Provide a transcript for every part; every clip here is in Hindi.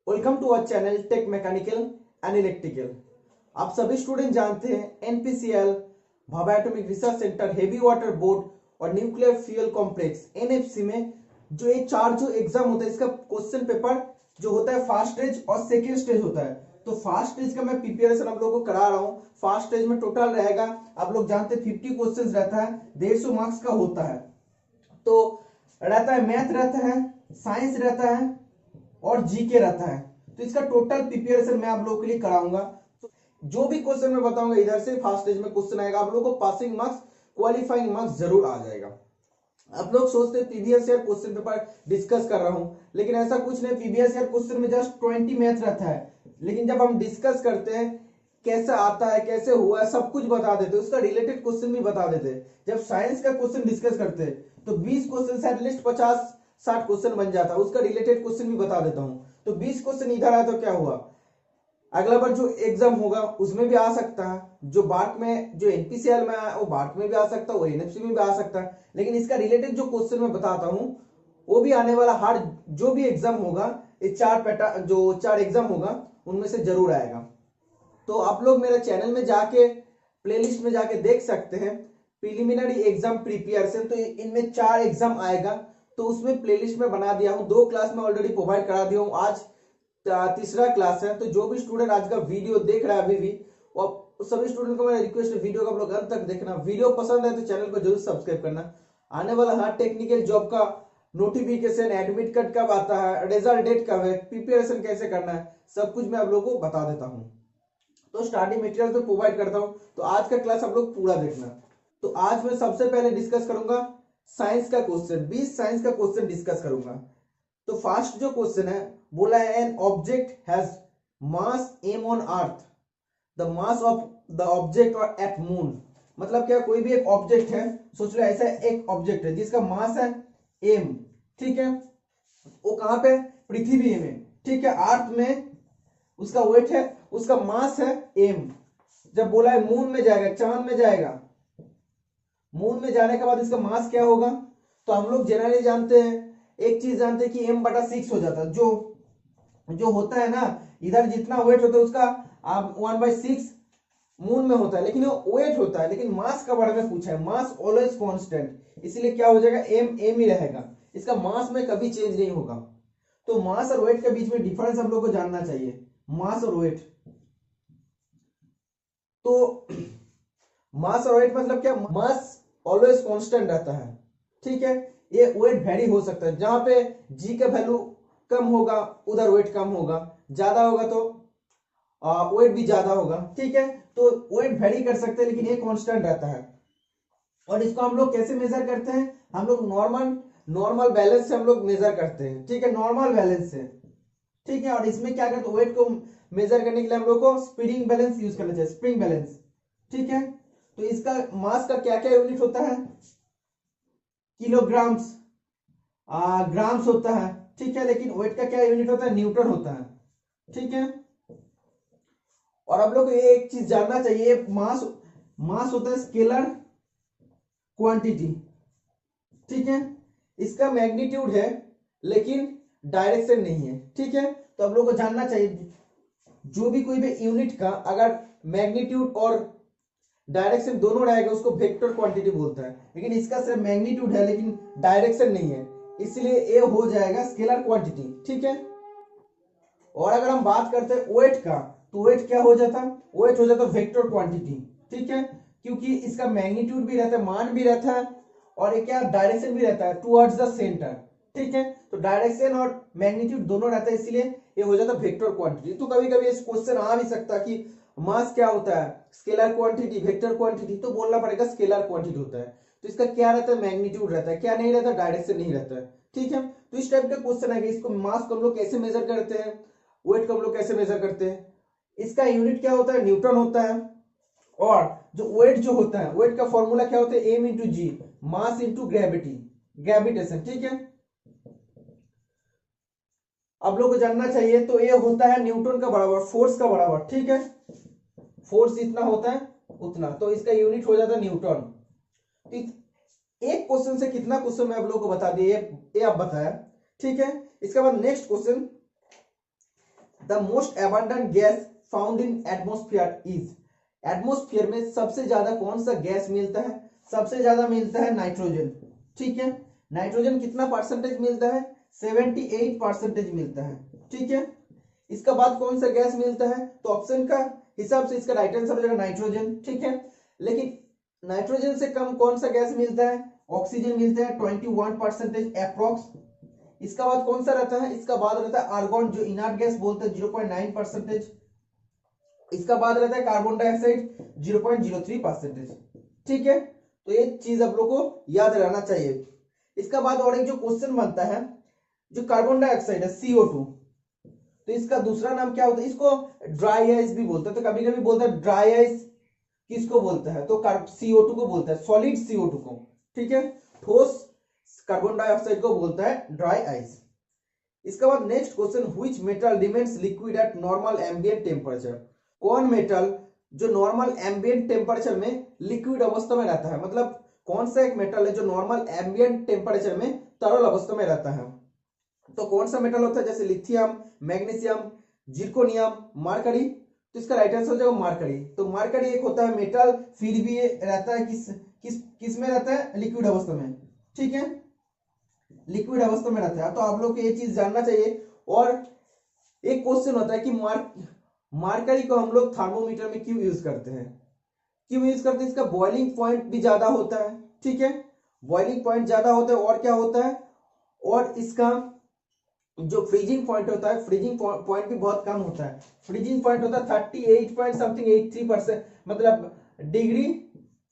Welcome to our channel tech mechanical and electrical. आप सभी स्टूडेंट जानते हैं NPCL, Bhabha atomic research centre, heavy water board और न्यूक्लियर फ्यूल कॉम्प्लेक्स एनएफसी में जो ये चार जो एग्जाम होता है इसका क्वेश्चन पेपर जो होता है फर्स्ट स्टेज और सेकेंड स्टेज होता है। तो फर्स्ट स्टेज का मैं प्रिपरेशन आप लोगों को करा रहा हूँ। फर्स्ट स्टेज में टोटल रहेगा, आप लोग जानते हैं 50 क्वेश्चन रहता है, 150 मार्क्स का होता है। तो रहता है मैथ रहता है, साइंस रहता है और जीके रहता है। तो इसका टोटल प्रिपरेशन मैं आप लोगों के लिए कराऊंगा। तो जो भी क्वेश्चन मैं बताऊंगा इधर से फर्स्ट स्टेज में क्वेश्चन आएगा, आप लोगों को पासिंग मार्क्स, क्वालिफाइंग मार्क्स जरूर आ जाएगा। आप लोग सोचते हैं previous year question paper discuss कर रहा हूं, लेकिन ऐसा कुछ नहीं। प्रीवियस ईयर क्वेश्चन में जस्ट 20 मैथ रहता है, लेकिन जब हम डिस्कस करते हैं कैसा आता है, कैसे हुआ है, सब कुछ बता देते, उसका रिलेटेड क्वेश्चन भी बता देते। जब साइंस का क्वेश्चन डिस्कस करते हैं तो 20 क्वेश्चन से एटलीस्ट 50-60 क्वेश्चन बन जाता है, उसका रिलेटेड क्वेश्चन भी बता देता हूं। तो 20 क्वेश्चन इधर आया तो क्या हुआ, अगला बार जो एग्जाम होगा उसमें भी आ सकता है। जो बार्क में जो एनपीसीएल में आया वो बार्क में भी आ सकता है, वो एनएफसी में भी आ सकता है। लेकिन इसका रिलेटेड जो क्वेश्चन मैं बताता हूं वो भी आने वाला हर जो भी एग्जाम होगा, ये चार एग्जाम होगा उनमें से जरूर आएगा। तो आप लोग मेरे चैनल में जाके प्लेलिस्ट में जाके देख सकते हैं प्रिलिमिनरी एग्जाम प्रिपरेशन। तो इनमें 4 एग्जाम आएगा, तो उसमें प्लेलिस्ट में बना दिया हूं। 2 क्लास में ऑलरेडी प्रोवाइड करा दिया हूं, आज तीसरा क्लास है। तो जो भी स्टूडेंट आज का वीडियो देख रहा है अभी भी, वो सभी स्टूडेंट को मेरा रिक्वेस्ट है वीडियो को आप लोग अंत तक देखना। वीडियो पसंद है तो चैनल को जरूर सब्सक्राइब करना। आने वाला हर टेक्निकल जॉब का नोटिफिकेशन, एडमिट कार्ड कब आता है, रिजल्ट डेट कब है, प्रिपरेशन कैसे करना है, सब कुछ मैं आप लोगों को बता देता हूँ। तो स्टडी मटेरियल तो प्रोवाइड करता हूँ। तो आज का क्लास आप लोग पूरा देखना। तो आज मैं सबसे पहले डिस्कस करूंगा साइंस का क्वेश्चन, 20 साइंस का क्वेश्चन डिस्कस करूंगा। तो फर्स्ट जो क्वेश्चन है, बोला है an object has mass M on earth, the mass of the object और एट मून। मतलब क्या, कोई भी एक ऑब्जेक्ट है, सोच लो ऐसा एक ऑब्जेक्ट है जिसका मास है एम, ठीक है, वो कहां पे, पृथ्वी में, ठीक है, अर्थ में उसका वेट है, उसका मास है एम। जब बोला है मून में जाएगा, चांद में जाएगा, मून में जाने के बाद इसका मास क्या होगा, तो हम लोग जनरली जानते हैं, एक चीज जानते हैं कि m/6 हो जाता है। जो होता है ना, इधर जितना वेट होता है उसका 1/6 मून में होता है, लेकिन वो वेट होता है। लेकिन मास का बारे में पूछा है, मास ऑलवेज कांस्टेंट, इसलिए क्या हो जाएगा, एम एम ही रहेगा, इसका मास में कभी चेंज नहीं होगा। तो मास और वेट के बीच में डिफरेंस हम लोग को जानना चाहिए, मास और वेट। तो मास और वेट मतलब क्या, मास ऑलवेज कांस्टेंट रहता है, ठीक है। ये वेट वेरी हो सकता है, जहां पे जी का वैल्यू कम होगा उधर वेट कम होगा, ज्यादा होगा तो वेट भी ज्यादा होगा, ठीक है। तो वेट वेरी कर सकते हैं, लेकिन ये कांस्टेंट रहता है। और इसको हम लोग कैसे मेजर करते हैं, हम लोग नॉर्मल नॉर्मल बैलेंस से हम लोग मेजर करते हैं, ठीक है, नॉर्मल बैलेंस से, ठीक है। और इसमें क्या करते हैं, वेट को मेजर करने के लिए हम लोग को स्प्रिंग बैलेंस यूज करना चाहिए, स्प्रिंग बैलेंस, ठीक है। तो इसका मास का क्या क्या यूनिट होता है, किलोग्राम्स, ग्राम्स होता है, ठीक है। लेकिन वेट का क्या यूनिट होता है, न्यूटन होता है, ठीक है। और आप लोग को ये एक चीज जानना चाहिए, मास मास होता है स्केलर क्वांटिटी, ठीक है। इसका मैग्नीट्यूड है लेकिन डायरेक्शन नहीं है, ठीक है। तो आप लोग को जानना चाहिए, जो भी कोई भी यूनिट का अगर मैग्नीट्यूड और डायरेक्शन दोनों रहेगा उसको वेक्टर क्वांटिटी बोलता है। लेकिन इसका सिर्फ मैग्नीट्यूड है लेकिन डायरेक्शन नहीं है, इसलिए ये हो जाएगा स्केलर क्वांटिटी, ठीक है। और अगर हम बात करते हैं वेट का, तो वेट क्या हो जाता, वेट हो जाता वेक्टर क्वांटिटी, ठीक है। क्योंकि इसका मैग्नीट्यूड भी रहता है, मान भी रहता है, और ये क्या, डायरेक्शन भी रहता है टुवर्ड्स द सेंटर, ठीक है। तो डायरेक्शन और मैग्नीट्यूड दोनों रहता है, इसलिए ये हो जाता वेक्टर क्वांटिटी। तो कभी कभी इस क्वेश्चन आ भी सकता कि मास क्या होता है, स्केलर क्वांटिटी, वेक्टर क्वांटिटी, तो बोलना पड़ेगा स्केलर क्वांटिटी होता है। तो इसका क्या रहता है, मैग्नीट्यूड रहता है, क्या नहीं रहता, डायरेक्शन नहीं रहता है, ठीक है। तो इस टाइप का क्वेश्चन है कि इसको मास को हम लोग कैसे मेजर करते हैं, वेट को हम लोग कैसे मेजर करते हैं, इसका यूनिट क्या होता है, न्यूटन होता है। और जो वेट जो होता है, वेट का फॉर्मूला क्या होता है, एम इंटू जी, मास इंटू ग्रेविटी, ग्रेविटेशन, ठीक है। आप लोग को जानना चाहिए, तो ये होता है न्यूटन का बराबर, फोर्स का बराबर, ठीक है। फोर्स जितना होता है उतना, तो इसका यूनिट हो जाता है न्यूटन। तो एक क्वेश्चन से कितना क्वेश्चन मैं आप लोगों को बता दिए, ये आप बताया, ठीक है। इसके बाद next question, the most abundant gas found in atmosphere is, atmosphere में सबसे ज्यादा कौन सा गैस मिलता है? सबसे ज्यादा मिलता है नाइट्रोजन। ठीक है, नाइट्रोजन कितना परसेंटेज मिलता है? 78% मिलता है। ठीक है, इसका बाद कौन सा गैस मिलता है? तो ऑप्शन का हिसाब से इसका राइट आंसर हो जाएगा नाइट्रोजन। ठीक है, लेकिन नाइट्रोजन से कम कौन सा गैस मिलता है? ऑक्सीजन मिलता है 21% अप्रोक्स। इसका बाद कौन सा रहता है? इसका बाद रहता है आर्गन, जो इनर्ट गैस बोलते हैं 0.9%। इसका बाद रहता है कार्बन डाइऑक्साइड 0.03%। ठीक है, तो ये चीज आप लोग को याद रहना चाहिए। इसका बाद और एक जो क्वेश्चन बनता है, जो कार्बन डाइऑक्साइड है CO2, तो इसका दूसरा नाम क्या होता है? इसको ड्राई आइस भी बोलते हैं। तो कभी कभी बोलते हैं ड्राई आइस किसको बोलता है? तो CO2 को बोलता है, सॉलिड CO2 को। ठीक है, ठोस कार्बन डाइऑक्साइड को बोलता है ड्राई आइस। इसके बाद next question, which metal remains liquid at normal ambient temperature? कौन मेटल जो नॉर्मल एम्बिएंट टेम्परेचर में लिक्विड अवस्था में रहता है? मतलब कौन सा एक मेटल है जो नॉर्मल एम्बिएंट टेम्परेचर में तरल अवस्था में रहता है? तो कौन सा मेटल होता है? जैसे लिथियम, मैग्नीशियम, जिर्कोनियम, मरकरी। तो इसका राइट आंसर हो जाएगा मरकरी। तो मरकरी एक होता है मेटल, फिर भी ये रहता है किस में रहता है? लिक्विड अवस्था में। ठीक है, लिक्विड अवस्था में रहता है। तो आप लोग को ये चीज जानना चाहिए। और एक क्वेश्चन होता है कि मरकरी को हम लोग थर्मोमीटर में क्यों यूज करते हैं? क्यों यूज करते हैं? इसका बॉइलिंग पॉइंट भी ज्यादा होता है। ठीक है, बॉइलिंग पॉइंट ज्यादा होता है। और क्या होता है? और इसका जो फ्रीजिंग पॉइंट होता है, फ्रीजिंग पॉइंट भी बहुत कम होता है। फ्रीजिंग पॉइंट होता है 38 पॉइंट समथिंग 83%, मतलब डिग्री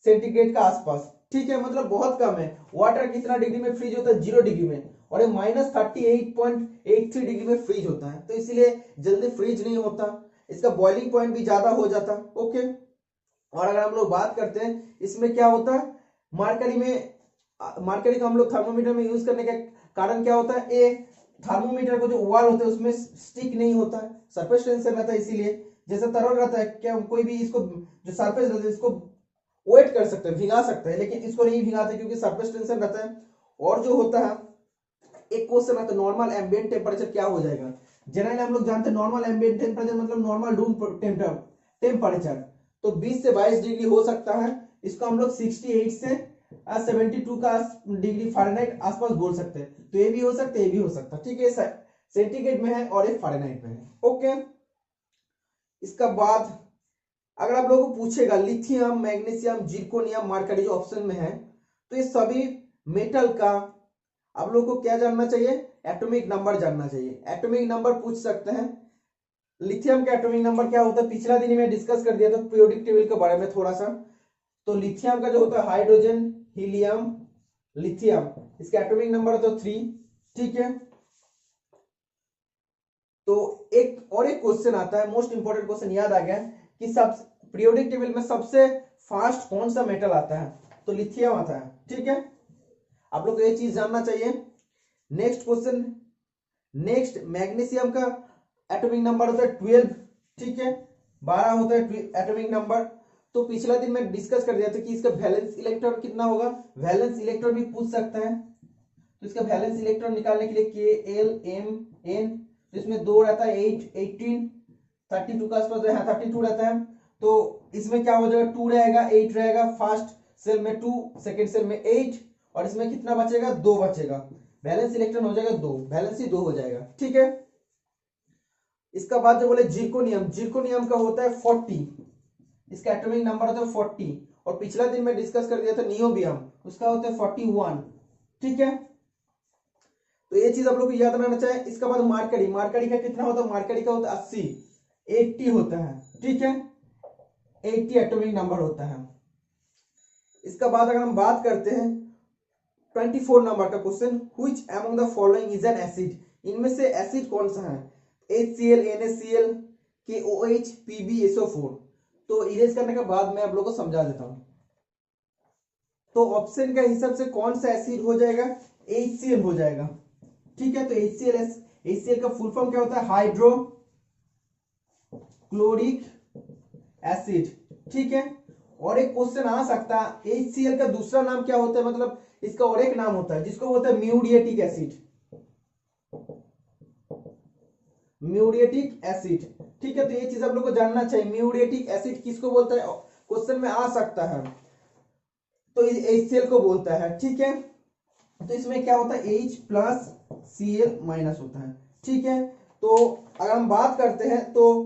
सेंटीग्रेड का आसपास। ठीक है, मतलब बहुत कम है। वाटर कितना डिग्री में फ्रीज होता है? 0 डिग्री में। और ये -38.83 डिग्री में फ्रीज होता है। तो इसीलिए जल्दी फ्रीज नहीं होता। इसका बॉइलिंग पॉइंट भी ज्यादा हो जाता। ओके, और अगर हम लोग बात करते हैं इसमें क्या होता है, मरकरी को हम लोग थर्मोमीटर में यूज करने का कारण क्या होता है? ए, थर्मोमीटर को जो वॉल होता है उसमें स्टिक नहीं होता है, सरफेस टेंशन रहता है। इसीलिए जैसे तरल रहता है, क्या कोई भी इसको जो सरफेस रहता है इसको वेट कर सकते हैं, भिगा सकते हैं, लेकिन इसको नहीं भिगाते क्योंकि सरफेस टेंशन रहता है। और जो होता है, एक क्वेश्चन आता है नॉर्मल एम्बिएंट टेम्परेचर क्या हो जाएगा? जनरली हम लोग जानते हैं नॉर्मल एम्बिएंट टेम्परेचर मतलब नॉर्मल रूम टेम्परेचर तो 20 से 22 डिग्री हो सकता है। इसको हम लोग 68 से 72 का डिग्री फ़ारेनहाइट आसपास बोल सकते हैं। तो ये भी हो सकता है, ये भी हो सकता है। ठीक है, सेंटीग्रेड में है और ये फ़ारेनहाइट में है। ओके, इसका बाद अगर आप लोगों को पूछेगा लिथियम, मैग्नीशियम, जिर्कोनियम, मरकरी जो ऑप्शन में है, तो ये सभी मेटल का आप लोगों को क्या जानना चाहिए? एटॉमिक नंबर जानना चाहिए। एटॉमिक नंबर पूछ सकते हैं। लिथियम का एटॉमिक नंबर क्या होता है? पिछला दिन में डिस्कस कर दिया था पीरियोडिक टेबल के बारे में थोड़ा सा। तो लिथियम का जो होता है हाइड्रोजन, हीलियम, लिथियम, इसका एटॉमिक नंबर होता है 3। ठीक है, तो एक और एक क्वेश्चन आता है, मोस्ट इंपोर्टेंट क्वेश्चन याद आ गया कि सब पीरियोडिक टेबल में सबसे फास्ट कौन सा मेटल आता है? तो लिथियम आता है। ठीक है, आप लोग को ये चीज जानना चाहिए। नेक्स्ट क्वेश्चन, नेक्स्ट मैग्नीशियम का एटॉमिक नंबर होता है 12। ठीक है, 12 होता है एटॉमिक नंबर। तो पिछला दिन में डिस्कस कर दिया था कि इसका वैलेंस इलेक्ट्रॉन कितना होगा? वैलेंस इलेक्ट्रॉन भी पूछ सकता है। तो इसका वैलेंस इलेक्ट्रॉन निकालने के लिए KLMN, तो इसमें 2 रहता है, 8, 18, 32 का आसपास, 32 रहता है। तो इसमें क्या हो जाएगा? 2 रहेगा, 8 रहेगा। फर्स्ट सेल में 2, सेकेंड सेल में 8, और इसमें कितना बचेगा? 2 बचेगा। वैलेंस इलेक्ट्रॉन हो जाएगा 2, वैलेंस ही 2 हो जाएगा। ठीक है, इसका बाद जो बोले जिर्कोनियम, जिर्कोनियम का होता है 40, इसका एटॉमिक नंबर होता है 40। और पिछला दिन में डिस्कस कर दिया था नियोबियम, उसका होता है 41। ठीक है, तो ये चीज आप लोग को याद रहना चाहिए। इसके बाद मरकरी, मरकरी का कितना होता है? मरकरी का होता है 80, 80 होता है। ठीक है, 80 एटॉमिक नंबर होता है। इसका बाद अगर हम बात करते हैं 24 नंबर का question, which among the following is an acid? इनमें से एसिड कौन सा है? HCl, NaCl, KOH, PbSO4। तो इरेज करने के बाद मैं आप लोगों को समझा देता हूं। तो ऑप्शन का हिसाब से कौन सा एसिड हो जाएगा? HCl हो जाएगा। ठीक है, तो HCl का फुल फॉर्म क्या होता है? Hydrochloric acid. ठीक है, और एक क्वेश्चन आ सकता है HCl का दूसरा नाम क्या होता है? मतलब इसका और एक नाम होता है जिसको बोलते हैं म्यूरिएटिक एसिड। Muriatic acid. ठीक है, तो ये चीज आप लोग को जानना चाहिए, म्यूरिएटिक एसिड किसको बोलता है, क्वेश्चन में आ सकता है, तो HCl को बोलता है। ठीक है, तो इसमें क्या होता है, H प्लस Cl माइनस होता है। ठीक है, तो अगर हम बात करते हैं तो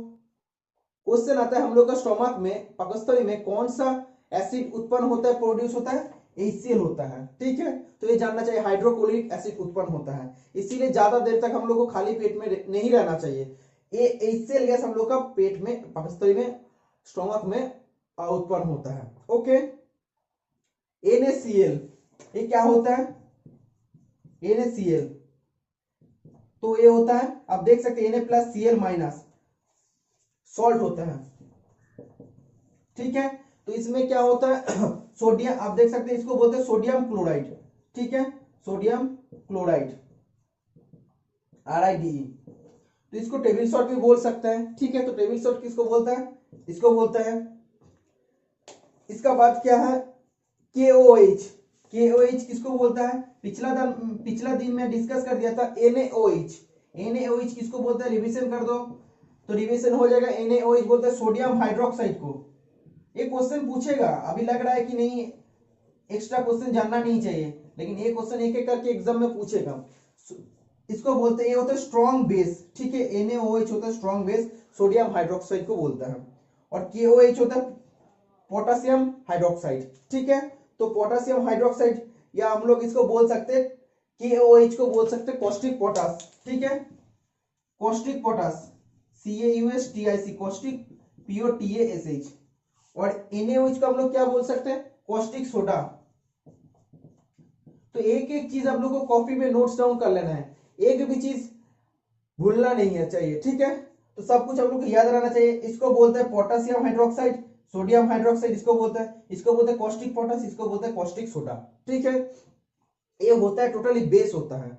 क्वेश्चन आता है हम लोग का स्टोमक में, पाकस्थली में कौन सा एसिड उत्पन्न होता है, प्रोड्यूस होता है, HCl होता है। ठीक है, तो ये जानना चाहिए, हाइड्रोक्लोरिक एसिड उत्पन्न होता है, इसीलिए ज्यादा देर तक हम लोग को खाली पेट में नहीं रहना चाहिए। ये HCl गैस हम लोग का पेट में, पाकस्थली में, स्टोमक में उत्पन्न होता है। ओके, NaCl ये क्या होता है, NaCl तो ये होता है, आप देख सकते हैं Na plus Cl minus salt होता है। ठीक है, तो इसमें क्या होता है सोडियम, आप देख सकते हैं इसको बोलते हैं सोडियम क्लोराइड। ठीक है, सोडियम क्लोराइड RiDe, तो इसको टेबल सॉल्ट भी बोल सकते हैं। ठीक है, तो टेबल सॉल्ट किसको बोलता है, इसको बोलता है। इसका बाद क्या है, KOH, KOH किसको बोलता है, पिछला दिन में डिस्कस कर दिया था, NaOH, NaOH किसको बोलता है, रिवीजन कर दो तो रिवीजन हो जाएगा, NaOH बोलते हैं सोडियम हाइड्रोक्साइड को। ये क्वेश्चन पूछेगा, अभी लग रहा है कि नहीं एक्स्ट्रा क्वेश्चन जानना नहीं चाहिए, लेकिन ये क्वेश्चन एक एक करके एग्जाम में पूछेगा। इसको बोलते हैं, ये होता है स्ट्रॉन्ग बेस। ठीक है, NaOH होता है स्ट्रॉन्ग बेस, सोडियम हाइड्रोक्साइड को बोलता है, और KOH होता है पोटेशियम हाइड्रोक्साइड। ठीक है, तो पोटेशियम हाइड्रोक्साइड, या हम लोग इसको बोल सकते हैं, KOH को बोल सकते हैं कॉस्टिक पोटास। ठीक है, caustic potash, CaUSTic, caustic POTASH, और NaOH को हम लोग क्या बोल सकते हैं, कॉस्टिक सोडा। तो एक एक चीज आप लोग को कॉपी में नोट्स डाउन कर लेना है, एक भी चीज भूलना नहीं है चाहिए। ठीक है, तो सब कुछ आप लोग को याद रहना चाहिए। इसको बोलते हैं पोटेशियम हाइड्रोक्साइड, सोडियम हाइड्रोक्साइड इसको बोलते हैं कॉस्टिक पोटास, इसको बोलते हैं कॉस्टिक सोडा। ठीक है, ये होता है टोटली बेस होता है,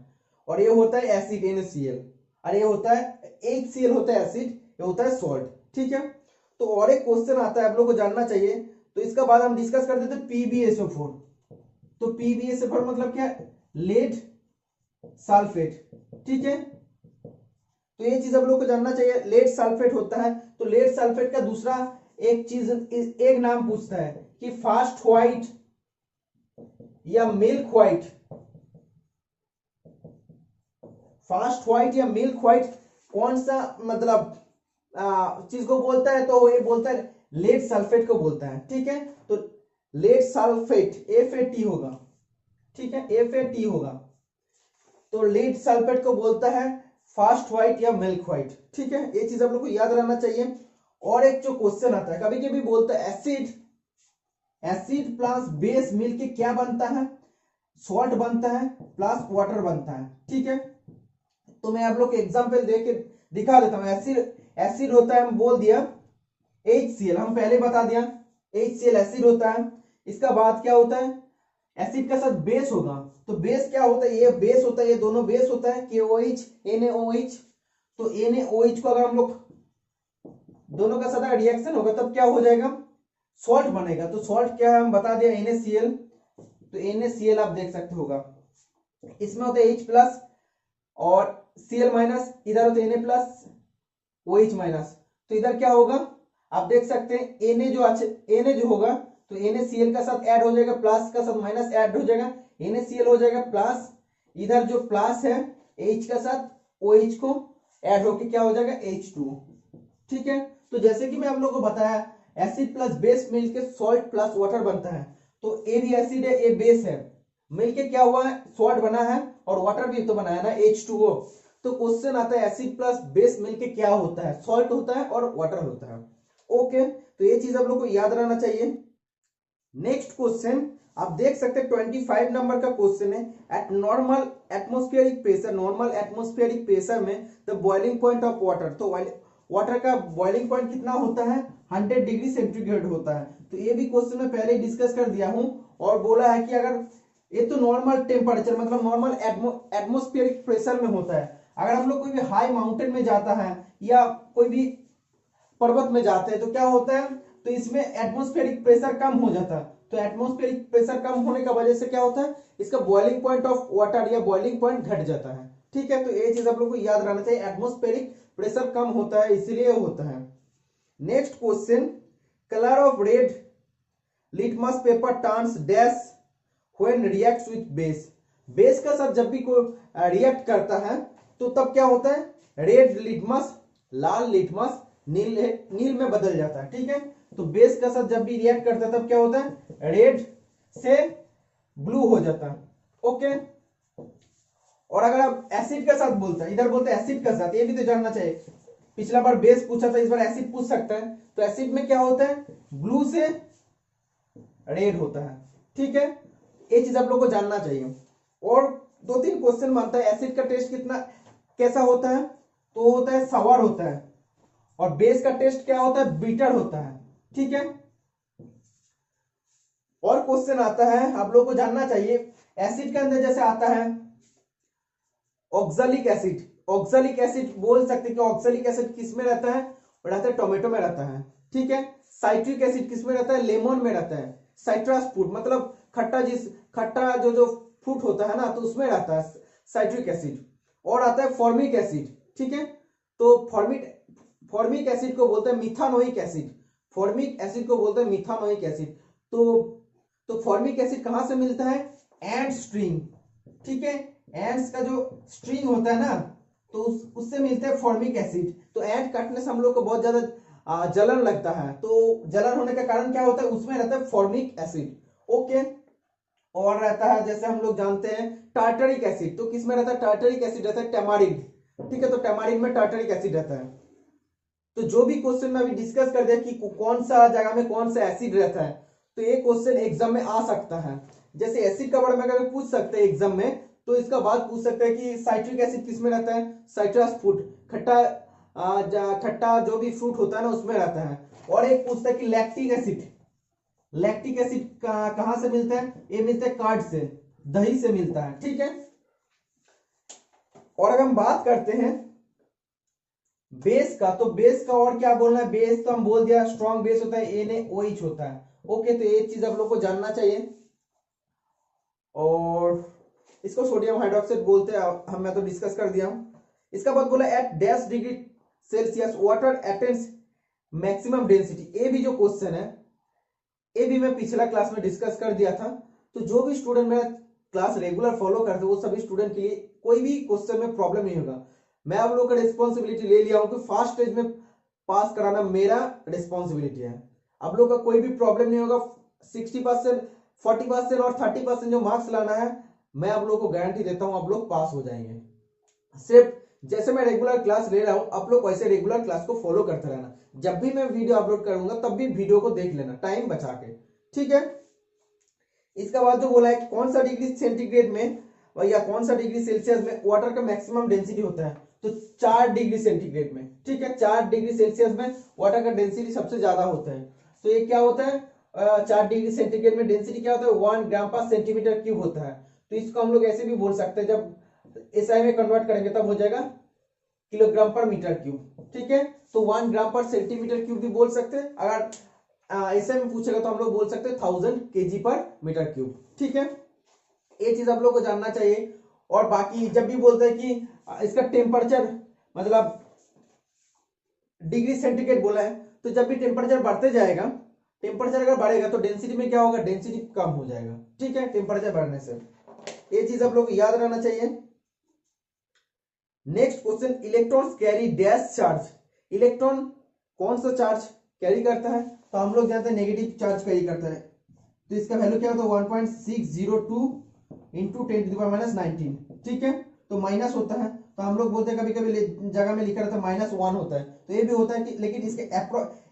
और ये होता है एसिड NaCl, और ये होता है HCl होता है एसिड, ये होता है सॉल्ट। ठीक है, तो और एक क्वेश्चन आता है आप लोग को जानना चाहिए, तो इसका बाद हम डिस्कस कर देते हैं PbSO4। तो PbSO4 मतलब क्या, लेड सल्फेट। ठीक है, तो ये चीज आप लोग को जानना चाहिए, लेड सल्फेट होता है। तो लेड सल्फेट का दूसरा एक चीज, एक नाम पूछता है कि फास्ट व्हाइट या मिल्क व्हाइट, फास्ट व्हाइट या मिल्क व्हाइट कौन सा मतलब चीज को बोलता है, तो ये बोलता है लेड सल्फेट को बोलता है। ठीक है, तो लेड सल्फेट FAT होगा। ठीक है, FAT होगा, तो लेड सल्फेट को बोलता है फास्ट व्हाइट या मिल्क व्हाइट। ठीक है, ये चीज आप लोग को याद रहना चाहिए। और एक जो क्वेश्चन आता है, कभी कभी बोलता है एसिड प्लस बेस मिलके क्या बनता है, सॉल्ट बनता है प्लस वाटर बनता है। ठीक है, तो मैं आप लोग को एग्जांपल दे के दिखा देता हूं। एसिड होता है, हम बोल दिया HCl, हम पहले बता दिया HCl एसिड होता है। इसका बाद क्या होता है, एसिड के साथ बेस होगा, तो बेस क्या होता है, ये बेस होता है, ये दोनों बेस होता है, KOH NaOH। तो NaOH को अगर हम लोग दोनों का साथ रिएक्शन होगा तब क्या हो जाएगा, सॉल्ट बनेगा। तो सॉल्ट क्या है, हम बता दिया NaCl। तो NaCl आप देख सकते होगा, इसमें होता है H प्लस और Cl माइनस, इधर होता है Na प्लस OH माइनस। तो इधर क्या होगा, आप देख सकते हैं Na जो होगा तो NaCl का साथ ऐड हो जाएगा, प्लस का साथ माइनस ऐड हो जाएगा, NaCl हो जाएगा प्लस, इधर जो प्लस है H का साथ OH को ऐड होके क्या हो जाएगा H2। ठीक है, तो जैसे कि मैं आप लोगों को बताया, एसिड प्लस बेस मिलके सॉल्ट प्लस वाटर बनता है। तो ए भी एसिड है, ए बेस है, मिलके क्या हुआ है, सॉल्ट बना है, और वाटर भी तो बनाया ना H2O। तो क्वेश्चन आता है एसिड प्लस बेस मिलके क्या होता है, सॉल्ट होता है और वाटर होता है। ओके, तो ये चीज आप लोग को याद रहना चाहिए। नेक्स्ट क्वेश्चन आप देख सकते हैं 25 नंबर का क्वेश्चन है, at normal atmospheric pressure, normal atmospheric pressure में the boiling point of water, तो वाटर का बॉइलिंग पॉइंट कितना होता है, 100 डिग्री सेंटीग्रेड होता है। तो ये भी क्वेश्चन में पहले डिस्कस कर दिया हूं, और बोला है कि अगर ये तो नॉर्मल टेम्परेचर मतलब नॉर्मल एटमॉस्फेरिक प्रेशर में होता है। अगर हम लोग कोई भी हाई माउंटेन में जाता है या कोई भी पर्वत में जाते हैं तो क्या होता है, तो इसमें एटमॉस्फेरिक प्रेशर कम हो जाता है। तो एटमॉस्फेरिक प्रेशर कम होने का वजह से क्या होता है, इसका बॉइलिंग पॉइंट ऑफ वाटर या बॉइलिंग पॉइंट घट जाता है। ठीक है, तो ये चीज आप लोग को याद रहना चाहिए, एटमॉस्फेरिक प्रेशर कम होता है इसलिए होता है। Next question, colour of red litmus paper turns dash when reacts with base. Base का साथ जब भी कोई रिएक्ट करता है तो तब क्या होता है, रेड लिटमस लाल लिटमस नील में बदल जाता है। ठीक है, तो बेस का साथ जब भी रिएक्ट करता है तब क्या होता है, रेड से ब्लू हो जाता है। ओके, और अगर आप एसिड के साथ बोलते हैं, इधर बोलते हैं एसिड के साथ, ये भी तो जानना चाहिए। पिछला बार बेस पूछा था, इस बार एसिड पूछ सकता है। तो एसिड में क्या होता है, ब्लू से रेड होता है। ठीक है, ये चीज आप लोग को जानना चाहिए। और 2-3 क्वेश्चन मानता है एसिड का टेस्ट कितना कैसा होता है, तो होता है सावर होता है, और बेस का टेस्ट क्या होता है, बीटर होता है। ठीक है, और क्वेश्चन आता है आप लोग को जानना चाहिए, एसिड के अंदर जैसे आता है ऑक्सैलिक एसिड। ऑक्सैलिक एसिड बोल सकते कि ऑक्सैलिक एसिड किस में रहता है, रहता है टोमेटो में रहता है। ठीक है, साइट्रिक एसिड किस में रहता है, लेमन में रहता है। साइट्रस फ्रूट मतलब खट्टा जो फ्रूट होता है ना, तो उसमें रहता है साइट्रिक एसिड। और आता है फॉर्मिक एसिड। ठीक है, तो फॉर्मिक एसिड को बोलते हैं मिथानोइक एसिड। फॉर्मिक एसिड को बोलते हैं मिथानोइक एसिड। तो फॉर्मिक एसिड कहां से मिलता है, एंड स्ट्रिंग। ठीक है, एंड्स का जो स्ट्रिंग होता है ना, तो उससे मिलता है फॉर्मिक एसिड। तो एंड काटने से हम लोग को बहुत ज्यादा जलन लगता है, तो जलन होने का कारण क्या होता है, उसमें रहता है फॉर्मिक एसिड। ओके, और रहता है जैसे हम लोग जानते हैं टार्टरिक एसिड। तो किस में रहता है, टार्टरिक एसिड रहता है टैमारिन। ठीक है, तो टैमारिन में टार्टरिक एसिड रहता है। तो जो भी क्वेश्चन में अभी डिस्कस कर दिया कि कौन सा जगह में कौन सा एसिड रहता है, तो ये क्वेश्चन एग्जाम में आ सकता है। जैसे एसिड का बारे में अगर पूछ सकते हैं एग्जाम में, तो इसका बाद पूछ सकते हैं कि साइट्रिक एसिड किस में रहता है, साइट्रस फ्रूट खट्टा जो भी फ्रूट होता है ना उसमें रहता है। और एक पूछता है कि लैक्टिक एसिड, लैक्टिक एसिड कहां से मिलता है, ये मिलता है कार्ड से, दही से मिलता है। ठीक है, और अगर हम बात करते हैं बेस का, तो बेस का और क्या बोलना है, बेस तो हम बोल दिया स्ट्रॉन्ग बेस होता है NaOH होता है। ओके, तो ये चीज आप लोग को जानना चाहिए। और इसको सोडियम हाइड्रोक्साइड बोलते हैं, मैं तो डिस्कस कर दिया हूं। इसका बाद बोला at dash degree Celsius water attains maximum density. ये भी जो क्वेश्चन है, ये भी मैं पिछला क्लास में डिस्कस कर दिया था। तो जो भी स्टूडेंट मेरा क्लास रेगुलर फॉलो करते वो सभी स्टूडेंट के लिए कोई भी क्वेश्चन में प्रॉब्लम नहीं होगा। मैं आप लोगों का रिस्पॉन्सिबिलिटी ले लिया हूं कि फर्स्ट स्टेज में पास कराना मेरा रिस्पॉन्सिबिलिटी है। आप लोग का कोई भी प्रॉब्लम नहीं होगा। 60%, 40% और 30% जो मार्क्स लाना है, मैं आप लोग को गारंटी देता हूं आप लोग पास हो जाएंगे। सिर्फ जैसे मैं रेगुलर क्लास ले रहा हूं, आप लोग वैसे रेगुलर क्लास को फॉलो करते रहना। जब भी मैं वीडियो अपलोड करूंगा तब भी वीडियो को देख लेना टाइम बचा के। ठीक है, इसका बाद जो बोला है कौन सा डिग्री सेंटीग्रेड में या कौन सा डिग्री सेल्सियस में वाटर का मैक्सिमम डेंसिटी होता है, तो 4 डिग्री सेंटीग्रेड में। ठीक है, 4 डिग्री सेल्सियस में वाटर का डेंसिटी सबसे ज्यादा होता है। तो ये क्या होता है, 4 डिग्री सेंटीग्रेड में डेंसिटी क्या होता है, 1 ग्राम पर सेंटीमीटर क्यूब होता है। तो इसको हम लोग ऐसे भी बोल सकते हैं, जब SI में कन्वर्ट करेंगे तब हो जाएगा किलोग्राम पर मीटर क्यूब। ठीक है, तो 1 ग्राम पर सेंटीमीटर क्यूब भी बोल सकते हैं। अगर ऐसे में पूछेगा तो हम लोग बोल सकते हैं 1000 kg पर मीटर क्यूब। ठीक है, ये चीज आप लोग को जानना चाहिए। और बाकी जब भी बोलते हैं कि इसका टेम्परेचर मतलब डिग्री सेंटीग्रेड बोला है, तो जब भी टेम्परेचर बढ़ते जाएगा, टेम्परेचर अगर बढ़ेगा तो डेंसिटी में क्या होगा, डेंसिटी कम हो जाएगा। ठीक है, टेम्परेचर बढ़ने से, ये चीज आप लोग को याद रहना चाहिए। Next question, electrons carry dash charge. Electron कौन सा चार्ज कैरी करता है, तो हम लोग जानते हैं नेगेटिव चार्ज कैरी करता है। तो इसका वैल्यू क्या होता है, 1.602 इंटू 10⁻19। ठीक है, तो माइनस होता है, तो हम लोग बोलते हैं कभी कभी जगह में लिखा रहता है -1 होता है, तो ये भी होता है कि, लेकिन इसके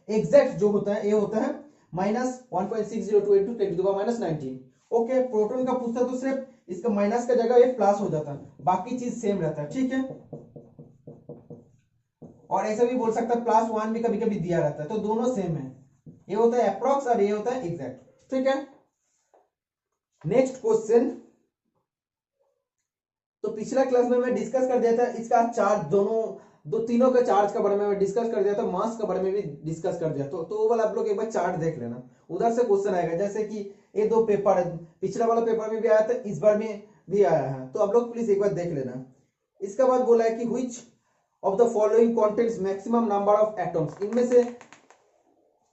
एग्जैक्ट जो होता है ये होता है -1.602 इंटू 10⁻19। ओके, प्रोटॉन का पूछता तो सिर्फ इसका माइनस का जगह ये प्लस हो जाता है, बाकी चीज सेम रहता है। ठीक है, और ऐसा भी बोल सकता है +1 भी कभी कभी दिया रहता है, तो दोनों सेम है। ये होता है अप्रॉक्स और ये होता है एग्जैक्ट। ठीक है, नेक्स्ट क्वेश्चन, तो पिछला क्लास में मैं डिस्कस कर दिया था इसका चार्ज, तीनों का चार्ज के बारे में मैं डिस्कस कर दिया था, मास के बारे में भी डिस्कस कर दिया। तो वो वाला आप लोग एक बार चार्ट देख लेना, उधर से क्वेश्चन आएगा। जैसे कि ये 2 पेपर है, पिछला वाला पेपर में भी आया था, इस बार में भी आया है, तो आप लोग प्लीज एक बार देख लेना। इसका बाद बोला है कि which of the following contents maximum number of atoms, इनमें से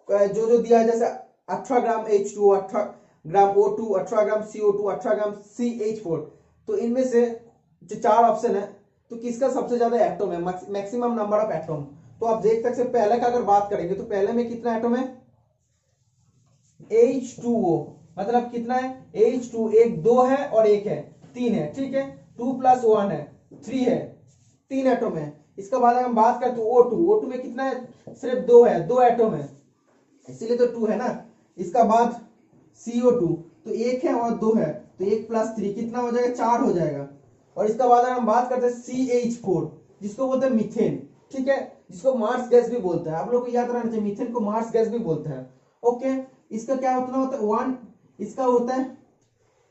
जो जो दिया है जैसे 18 ग्राम H2O, 18 ग्राम O2, 18 ग्राम CO2, 18 ग्राम CH4, तो इनमें से जो चार ऑप्शन है तो किसका सबसे ज्यादा एटम है, मैक्सिमम नंबर ऑफ एटम। तो आप देख सकते हैं पहले का अगर बात करेंगे तो पहले में कितना एटम है, H2O, मतलब कितना है H2, एक दो है और एक है, तीन है, ठीक है, 2 + 1 है, 3 है, तीन एटम है। इसका बाद अगर हम बात करें तो O2 में कितना है, सिर्फ दो है, दो एटम है, इसीलिए तो 2 है ना। इसका बाद CO2 तो एक है और दो है, तो 1 + 3 कितना हो जाएगा, 4 हो जाएगा। और इसका बाद अगर हम बात करते हैं CH4, जिसको बोलते हैं मीथेन, ठीक है, जिसको मार्स गैस भी बोलते हैं, आप लोग को याद रहना चाहिए मीथेन को मार्स गैस भी बोलते हैं। ओके, इसका क्या उतना होता है 1, इसका होता है,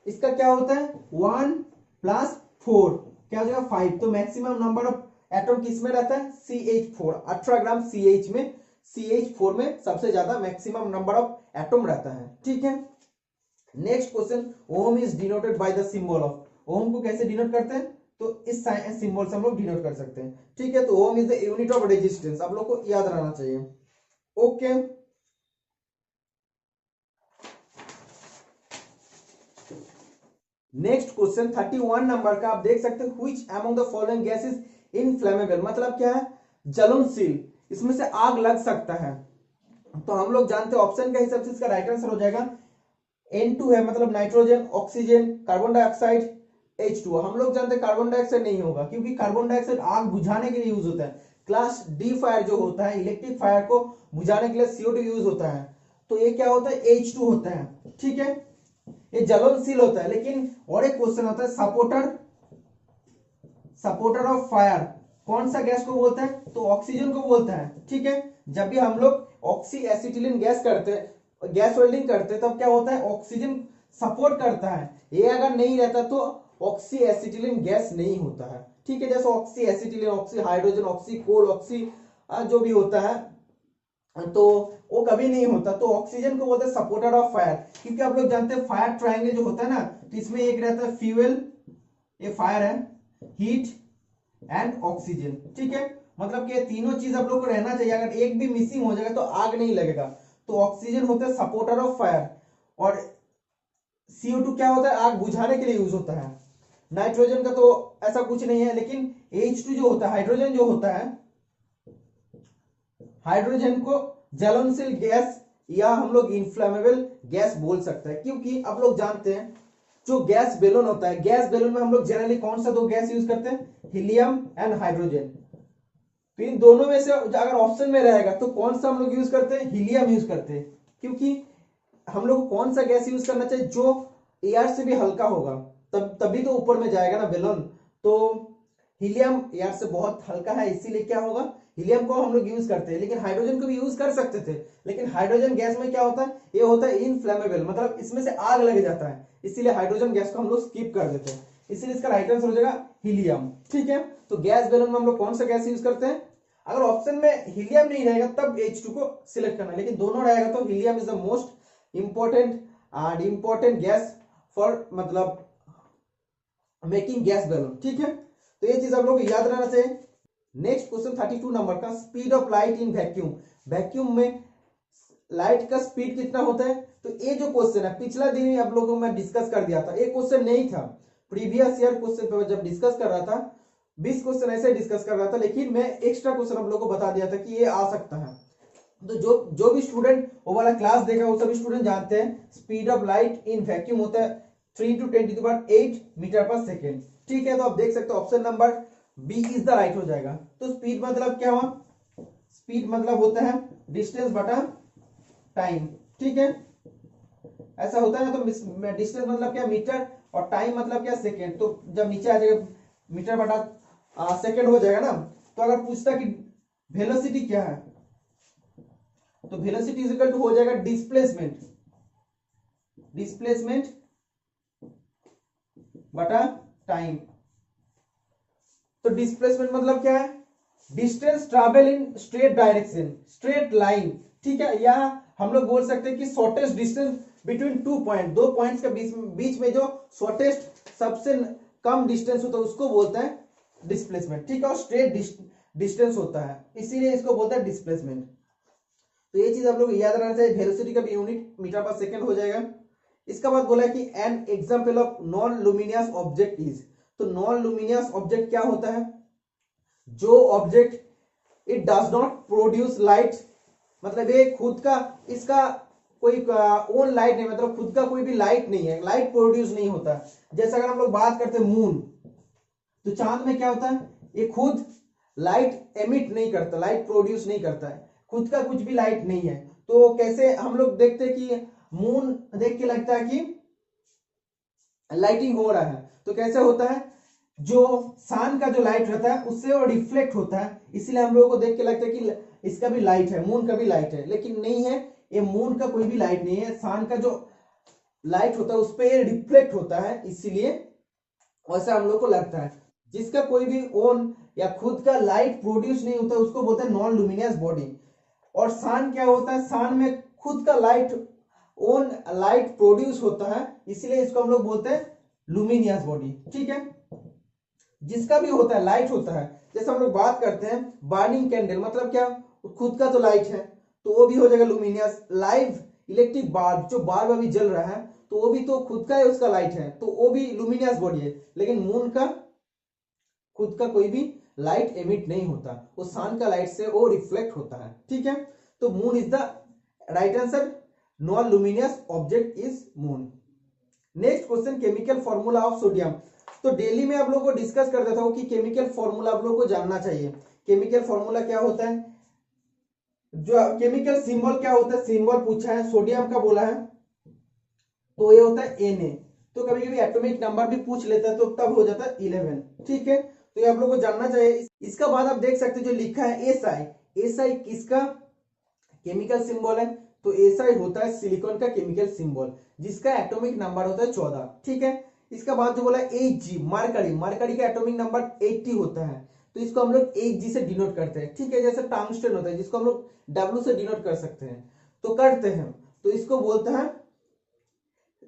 इसका क्या होता है 1 + 4 क्या हो जाएगा 5। तो मैक्सिमम नंबर ऑफ एटम किस में रहता है, CH4, 18 ग्राम CH4 में सबसे ज्यादा मैक्सिमम नंबर ऑफ एटम रहता है, ठीक है। Next question, ohm is denoted by the symbol of, ohm को कैसे डिनोट करते हैं, तो इस सिंबल से हम लोग डिनोट कर सकते हैं, ठीक है। तो ohm is the unit of resistance, आप लोग को याद रहना चाहिए। ओके, नेक्स्ट क्वेश्चन 31 नंबर का, आप देख सकते हैं which among the following gas is inflammable, मतलब क्या है, जलनशील, इसमें से आग लग सकता है। तो हम लोग जानते हैं ऑप्शन के हिसाब से इसका राइट आंसर हो जाएगा N2 है, मतलब nitrogen, oxygen, carbon dioxide, H2। हम लोग जानते हैं कार्बन डाइऑक्साइड नहीं होगा, क्योंकि कार्बन डाइऑक्साइड आग बुझाने के लिए यूज होता है। क्लास डी फायर जो होता है, इलेक्ट्रिक फायर को बुझाने के लिए CO2 यूज होता है, तो ये क्या होता है H2 होता है, ठीक है, ये जलनशील होता है। लेकिन और एक क्वेश्चन होता है सपोर्टर ऑफ फायर, कौन सा गैस को बोलते हैं, तो ऑक्सीजन को बोलता है, ठीक है। जब भी हम लोग ऑक्सी एसिटिलीन गैस करते हैं, गैस वेल्डिंग करते हैं, तब क्या होता है, ऑक्सीजन सपोर्ट करता है, ये अगर नहीं रहता तो ऑक्सी एसिटिलीन गैस नहीं होता है, ठीक है। जैसे oxy acetylene, oxy hydrogen, oxy coal, oxy जो भी होता है, तो वो कभी नहीं होता। तो ऑक्सीजन को बोलते हैं सपोर्टर ऑफ फायर, क्योंकि आप लोग जानते हैं फायर ट्रायंगल जो होता है ना, तो इसमें एक रहता है फ्यूल, ये फायर है, हीट एंड ऑक्सीजन, ठीक है, मतलब कि तीनों चीज आप लोग को रहना चाहिए, अगर एक भी मिसिंग हो जाएगा तो आग नहीं लगेगा। तो ऑक्सीजन होता है सपोर्टर ऑफ फायर, और CO2 क्या होता है, आग बुझाने के लिए यूज होता है। नाइट्रोजन का तो ऐसा कुछ नहीं है, लेकिन H2 जो होता है, हाइड्रोजन जो होता है, हाइड्रोजन को ज्वलनशील गैस या हम लोग इनफ्लेमेबल गैस बोल सकते हैं, क्योंकि आप लोग जानते हैं जो गैस बैलून होता है, गैस बैलून में हम लोग जनरली कौन सा दो गैस यूज करते हैं, हीलियम एंड हाइड्रोजन। तो इन दोनों में से अगर ऑप्शन में रहेगा तो कौन सा हम लोग यूज करते हैं, हीलियम यूज करते हैं, क्योंकि हम लोग को कौन सा गैस यूज करना चाहिए, जो एयर से भी हल्का होगा, तभी तो ऊपर में जाएगा ना बैलून। तो हीलियम एयर से बहुत हल्का है, इसीलिए क्या होगा, हीलियम को हम लोग यूज करते हैं। लेकिन हाइड्रोजन को भी यूज कर सकते थे, लेकिन हाइड्रोजन गैस में क्या होता है, ये होता है इनफ्लेमेबल, मतलब इसमें से आग लग जाता है, इसीलिए हाइड्रोजन गैस को हम लोग स्किप कर देते हैं, इसीलिए इसका राइट आंसर हो जाएगा हीलियम, ठीक है। तो गैस बैलून में हम लोग कौन सा गैस यूज करते हैं, अगर ऑप्शन में हीलियम नहीं रहेगा तब H2 को सिलेक्ट करना, लेकिन दोनों रहेगा तो helium is the most important gas for मतलब मेकिंग गैस बैलून, ठीक है। तो ये चीज आप लोग को याद रहना चाहिए। नेक्स्ट क्वेश्चन 32 नंबर का, speed of light in vacuum, vacuum में लाइट का स्पीड कितना होता है। तो ये जो क्वेश्चन है पिछला दिन ही आप लोगों को मैं डिस्कस कर दिया था, एक क्वेश्चन नहीं था, प्रीवियस ईयर क्वेश्चन पे जब डिस्कस कर रहा था 20 क्वेश्चन ऐसे डिस्कस कर रहा था, लेकिन मैं एक्स्ट्रा क्वेश्चन आप लोगों को बता दिया था कि ये आ सकता है। तो जो भी स्टूडेंट वो वाला क्लास देखा वो सभी स्टूडेंट जानते हैं speed of light in vacuum होता है 3 × 10⁸ मीटर पर सेकेंड, ठीक है। तो आप देख सकते हो option number B is the right हो जाएगा। तो स्पीड मतलब क्या हुआ, स्पीड मतलब होता है डिस्टेंस बटा टाइम, ठीक है, ऐसा होता है ना। तो डिस्टेंस मतलब क्या, मीटर, और टाइम मतलब क्या, सेकेंड। तो जब नीचे आ जाएगा मीटर बटा सेकेंड हो जाएगा ना। तो अगर पूछता कि वेलोसिटी क्या है, तो वेलोसिटी इज इक्वल टू हो जाएगा डिस्प्लेसमेंट बटा टाइम। तो डिस्प्लेसमेंट मतलब क्या है, distance travel in straight direction, straight line, ठीक है। या हम लोग बोल सकते हैं कि शॉर्टेस्ट डिस्टेंस बिटवीन 2 पॉइंट, दो पॉइंट्स के बीच में जो शॉर्टेस्ट सबसे कम डिस्टेंस होता है उसको बोलते हैं डिस्प्लेसमेंट, ठीक है। और स्ट्रेट डिस्टेंस होता है, इसीलिए इसको बोलते हैं डिस्प्लेसमेंट। तो ये चीज आप लोग याद रखना चाहिए। वेलोसिटी का भी यूनिट मीटर पर सेकेंड हो जाएगा। इसका बाद बोला कि an example of non luminous object is, तो नॉन लुमिनियस ऑब्जेक्ट क्या होता है? जो object it does not produce light, मतलब ये खुद का इसका कोई ओन लाइट नहीं, मतलब खुद का कोई भी लाइट नहीं है, लाइट प्रोड्यूस नहीं होता। जैसे अगर हम लोग बात करते हैं मून, तो चांद में क्या होता है? ये खुद लाइट एमिट नहीं करता, लाइट प्रोड्यूस नहीं करता है, खुद का कुछ भी लाइट नहीं है। तो कैसे हम लोग देखते हैं कि मून देख के लगता है कि लाइटिंग हो रहा है, तो कैसे होता है? जो सन का जो लाइट रहता है उससे वो रिफ्लेक्ट होता है, इसलिए हम लोगों को देख के लगता है कि इसका भी लाइट है, मून का भी लाइट है, लेकिन नहीं है। ये मून का कोई भी लाइट नहीं है, सन का जो लाइट होता है उस पर ये रिफ्लेक्ट होता है, इसीलिए वैसा हम लोग को लगता है। जिसका कोई भी ओन या खुद का लाइट प्रोड्यूस नहीं होता उसको बोलते हैं नॉन लुमिनियस बॉडी। और सन क्या होता है? सन में खुद का लाइट, ओन लाइट प्रोड्यूस होता है, इसलिए इसको हम लोग बोलते हैं लुमिनियस बॉडी। ठीक है, जिसका भी होता है लाइट होता है, जैसे हम लोग बात करते हैं बर्निंग कैंडल, मतलब क्या? खुद का तो लाइट है, तो वो भी हो जाएगा लुमिनियस। लाइव इलेक्ट्रिक बल्ब, जो बल्ब अभी जल रहा है, तो वो भी तो खुद का है, उसका लाइट है, तो वो भी लुमिनियस बॉडी है। लेकिन मून का खुद का कोई भी लाइट एमिट नहीं होता, वो सन का लाइट से वो रिफ्लेक्ट होता है। ठीक है, तो moon is the right answer, non luminous object is moon. Next question, chemical formula of sodium. तो डेली में आप लोगों को डिस्कस कर देता हूं कि केमिकल फॉर्मूला आप लोगों को जानना चाहिए। केमिकल फॉर्मूला क्या होता है? जो केमिकल सिंबल क्या होता है, सिंबल पूछा है, सोडियम का बोला है, तो ये होता है Na। तो कभी कभी एटॉमिक नंबर भी पूछ लेता है, तो तब हो जाता है 11। ठीक है, तो ये आप लोग को जानना चाहिए। इसका बाद आप देख सकते हैं जो लिखा है SI, SI किसका केमिकल सिंबल है? तो SI होता है सिलिकॉन का केमिकल सिंबल, जिसका एटॉमिक नंबर होता है 14। ठीक है, इसका बाद जो बोला Hg, मरकरी, मरकरी का एटॉमिक नंबर 80 होता है, तो इसको हम लोग Hg से डिनोट करते हैं। ठीक है, जैसे टंगस्टन होता है जिसको हम लोग W से डिनोट कर सकते हैं, तो करते हैं, तो इसको बोलते हैं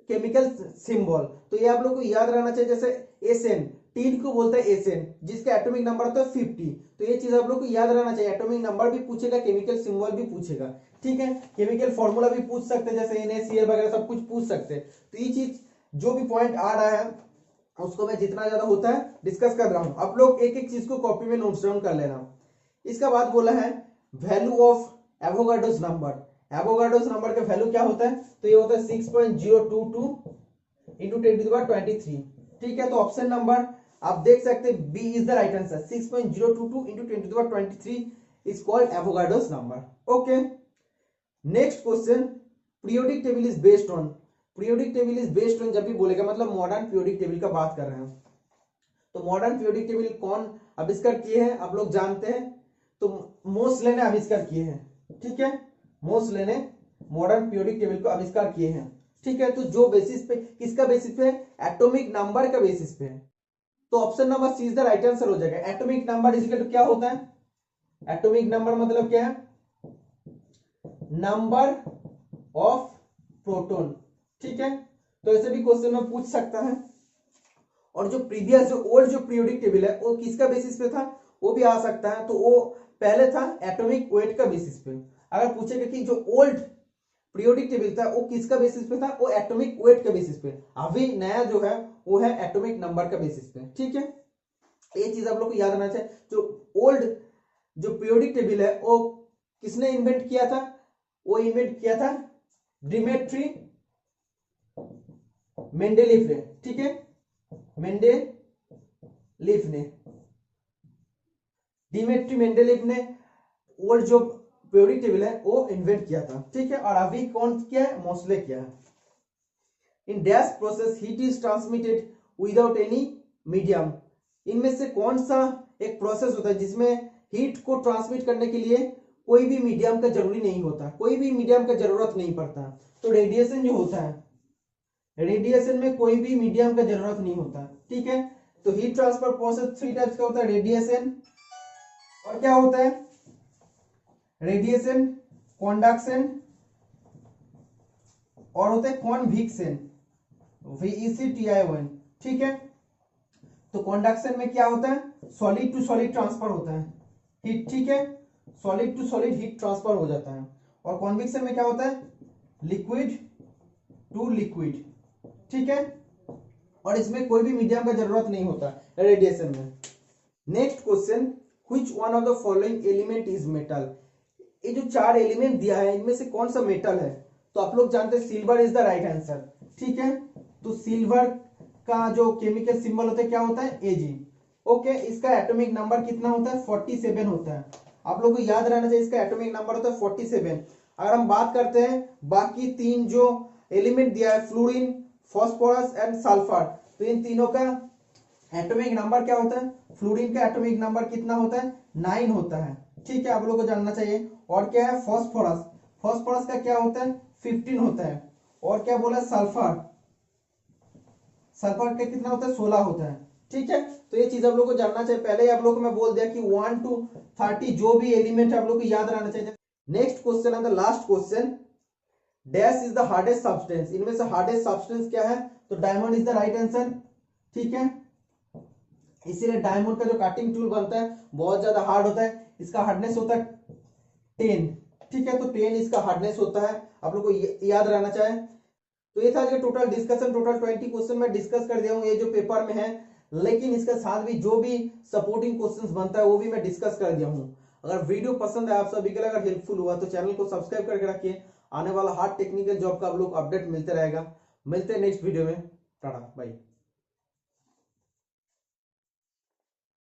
केमिकल सिंबल। तो ये आप लोग को याद रहना चाहिए। जैसे Sn, टीन को बोलता है Sn, जिसका एटॉमिक नंबर होता है 50। तो ये चीज आप लोग को याद रहना चाहिए, एटॉमिक नंबर भी पूछेगा, केमिकल सिंबल भी पूछेगा। ठीक है, केमिकल फॉर्मूला भी पूछ सकते हैं, जैसे NaCl वगैरह सब कुछ पूछ सकते हैं। तो ये चीज जो भी पॉइंट आ रहा है उसको मैं जितना ज्यादा होता है डिस्कस कर रहा हूं, आप लोग एक एक चीज को कॉपी में नोट डाउन कर लेना। इसका बाद बोला है value of Avogadro's number. Avogadro's number का वैल्यू क्या होता है? तो ये होता है 6.022 इंटू 10⁻23। ठीक है, तो ऑप्शन नंबर आप देख सकते हैं B is the right answer, 6.022 into 10⁻23 is called Avogadro's number. Okay, next question, periodic table is based on. Periodic table is based on जब भी बोलेगा मतलब मॉडर्न पीरियोडिक टेबल का बात कर रहे हैं। तो मॉडर्न पीरियोडिक टेबल कौन आविष्कार किए हैं आप लोग जानते हैं? तो मोसले ने आविष्कार किए हैं। ठीक है, मोसले ने मॉडर्न पीरियोडिक टेबल को आविष्कार किए हैं। ठीक है, तो जो बेसिस पे, किसका बेसिस पे? एटॉमिक नंबर का बेसिस पे। तो option number C is the right answer हो जाएगा। Atomic number is equal to क्या होता है? एटॉमिक नंबर मतलब क्या है? Number of proton. ठीक है, तो ऐसे भी क्वेश्चन में पूछ सकता है। और जो प्रीवियस जो ओल्ड जो पीरियोडिक टेबल है वो किसका बेसिस पे था, वो भी आ सकता है। तो वो पहले था एटॉमिक वेट का बेसिस पे। अगर पूछेगा कि जो ओल्ड पीरियोडिक टेबल था वो किसका बेसिस पे था, वो एटॉमिक वेट का बेसिस पे। अभी नया जो है वो है एटॉमिक नंबर का बेसिस पे। ठीक है, ये चीज आप लोग को याद रखना चाहिए। जो ओल्ड जो पीरियोडिक टेबल है वो किसने इन्वेंट किया था? वो इन्वेंट किया था डिमेट्री मेंडेलीफ ने। ठीक है, मेंडेलीफ ने, डिमेट्री मेंडेलीफ ने ओल्ड जो पीरियोडिक टेबल है वो इन्वेंट किया था। ठीक है, और अभी कौन किया है? मोसले किया है। In dash process heat is transmitted without any medium. इनमें से कौन सा एक प्रोसेस होता है जिसमें हीट को ट्रांसमिट करने के लिए कोई भी मीडियम का जरूरी नहीं होता, कोई भी मीडियम का जरूरत नहीं पड़ता? तो रेडिएशन जो होता है, रेडिएशन में कोई भी मीडियम का जरूरत नहीं होता। ठीक है, तो हीट ट्रांसफर प्रोसेस 3 टाइप्स का होता है, रेडिएशन, और क्या होता है? रेडिएशन, कॉन्डक्शन, और होता है कॉन्विक्शन, VECTI1। ठीक है, तो कॉन्डक्शन में क्या होता है? सॉलिड टू सॉलिड ट्रांसफर होता है। हीट, ठीक है, solid to solid heat transfer हो जाता है। और कॉन्वेक्शन में क्या होता है, लिक्विड टू लिक्विड, ठीक है, और इसमें कोई भी मीडियम का जरूरत नहीं होता रेडिएशन में। Next question, which one of the following element is metal. ये जो चार एलिमेंट दिया है इनमें से कौन सा मेटल है, तो आप लोग जानते हैं silver is the right answer, ठीक है। तो सिल्वर का जो केमिकल सिंबल होता है क्या होता है, Ag, ओके। इसका एटॉमिक नंबर कितना होता है, 47 होता है। आप लोगों को याद रहना चाहिए इसका एटॉमिक नंबर होता है 47। अगर हम बात करते हैं बाकी तीन जो एलिमेंट दिया है, फ्लोरीन, फास्फोरस एंड सल्फर, तो इन तीनों का एटॉमिक नंबर क्या होता है, फ्लोरीन का एटॉमिक नंबर कितना होता है, 9 होता है, ठीक है, आप लोगों को जानना चाहिए। और क्या है, फास्फोरस, फास्फोरस का क्या होता है, 15 होता है। और क्या बोला, सल्फर, सल्फर का कितना होता है, 16 होता है, ठीक है। तो ये चीज आप लोग को जानना चाहिए। पहले ही आप लोग को मैं बोल दिया कि 1 to 30 जो भी एलिमेंट है आप लोग को याद रहना चाहिए। Next question and the last question, dash is the hardest substance. इनमें से हार्डेस्ट सब्सटेंस क्या है, तो diamond is the right answer, ठीक है। इसीलिए डायमंड का जो कटिंग टूल बनता है बहुत ज्यादा हार्ड होता है, इसका हार्डनेस होता है 10, ठीक है। तो 10 इसका हार्डनेस होता है, आप लोग को याद रहना चाहिए। तो ये था टोटल डिस्कशन, टोटल 20 क्वेश्चन मैं डिस्कस कर दिया हूँ ये जो पेपर में है, लेकिन इसके साथ भी जो भी सपोर्टिंग क्वेश्चंस बनता है वो भी मैं डिस्कस कर दिया हूँ। अगर वीडियो पसंद है आप सभी के लिए, अगर हेल्पफुल हुआ तो चैनल को सब्सक्राइब करके रखिए। आने वाला हार्ड टेक्निकल जॉब का आप लोग अपडेट मिलते रहेगा। मिलते हैं नेक्स्ट वीडियो में, टाटा बाय।